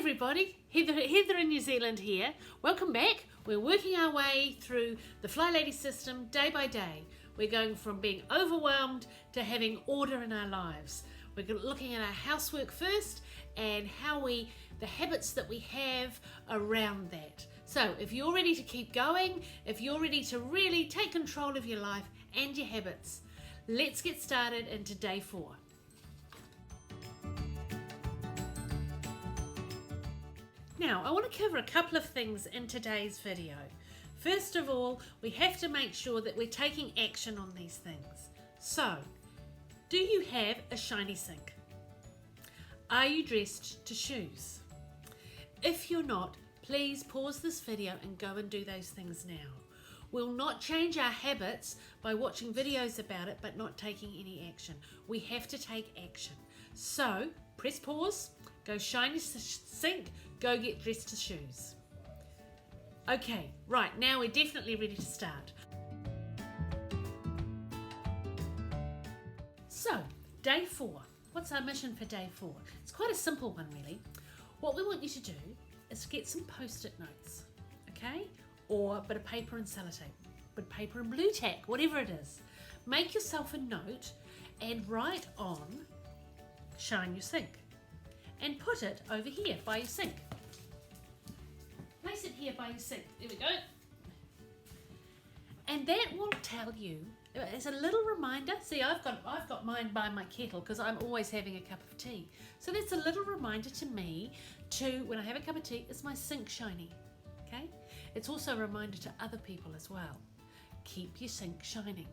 everybody, Heather in New Zealand here. Welcome back. We're working our way through the Flylady system day by day. We're going from being overwhelmed to having order in our lives. We're looking at our housework first and the habits that we have around that. So if you're ready to keep going, if you're ready to really take control of your life and your habits, let's get started into day 4. Now, I want to cover a couple of things in today's video. First of all, we have to make sure that we're taking action on these things. So, do you have a shiny sink? Are you dressed to shoes? If you're not, please pause this video and go and do those things now. We'll not change our habits by watching videos about it but not taking any action. We have to take action. So, press pause, go shine your sink, go get dressed to shoes. Okay, right, now we're definitely ready to start. So, day 4. What's our mission for day 4? It's quite a simple one, really. What we want you to do is get some post-it notes, okay? Or a bit of paper and sellotape, bit of paper and blue tack, whatever it is. Make yourself a note and write on shine your sink and put it over here by your sink. Place it here by your sink. There we go. And that will tell you, as a little reminder, see I've got mine by my kettle because I'm always having a cup of tea. So that's a little reminder to me to, when I have a cup of tea, is my sink shiny? Okay? It's also a reminder to other people as well. Keep your sink shining.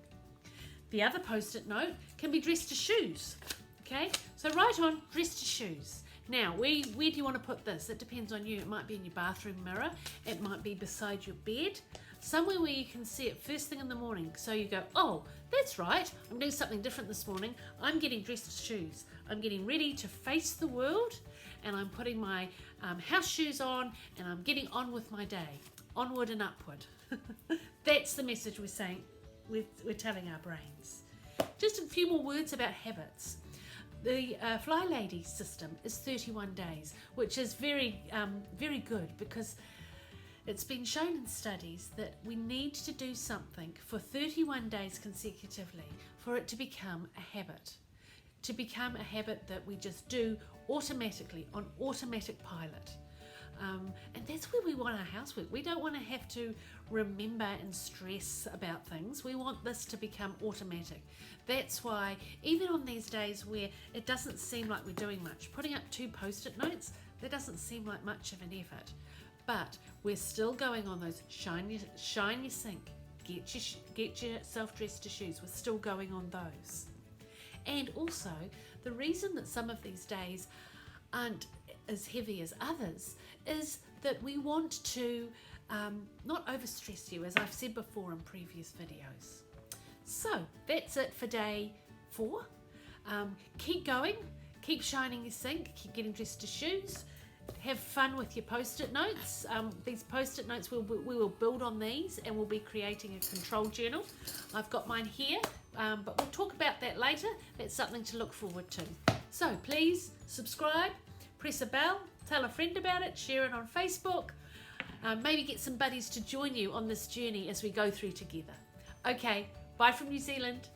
The other post-it note can be dressed to shoes. Okay? So write on dressed to shoes. Now, where do you want to put this? It depends on you. It might be in your bathroom mirror. It might be beside your bed. Somewhere where you can see it first thing in the morning. So you go, oh, that's right. I'm doing something different this morning. I'm getting dressed to shoes. I'm getting ready to face the world. And I'm putting my house shoes on. And I'm getting on with my day. Onward and upward. That's the message we're saying. We're telling our brains. Just a few more words about habits. The Flylady system is 31 days, which is very good because it's been shown in studies that we need to do something for 31 days consecutively for it to become a habit. To become a habit that we just do automatically, on automatic pilot. And that's where we want our housework. We don't want to have to remember and stress about things. We want this to become automatic. That's why even on these days where it doesn't seem like we're doing much, putting up 2 post-it notes, that doesn't seem like much of an effort. But we're still going on those shine your sink, get yourself dressed to shoes. We're still going on those. And also, the reason that some of these days aren't as heavy as others is that we want to not overstress you, as I've said before in previous videos. So that's it for day 4. Keep going, keep shining your sink, keep getting dressed to shoes, have fun with your post-it notes. These post-it notes, we will build on these and we'll be creating a control journal. I've got mine here, but we'll talk about that later. That's something to look forward to. So please subscribe, press a bell, tell a friend about it, share it on Facebook, maybe get some buddies to join you on this journey as we go through together. Okay, bye from New Zealand.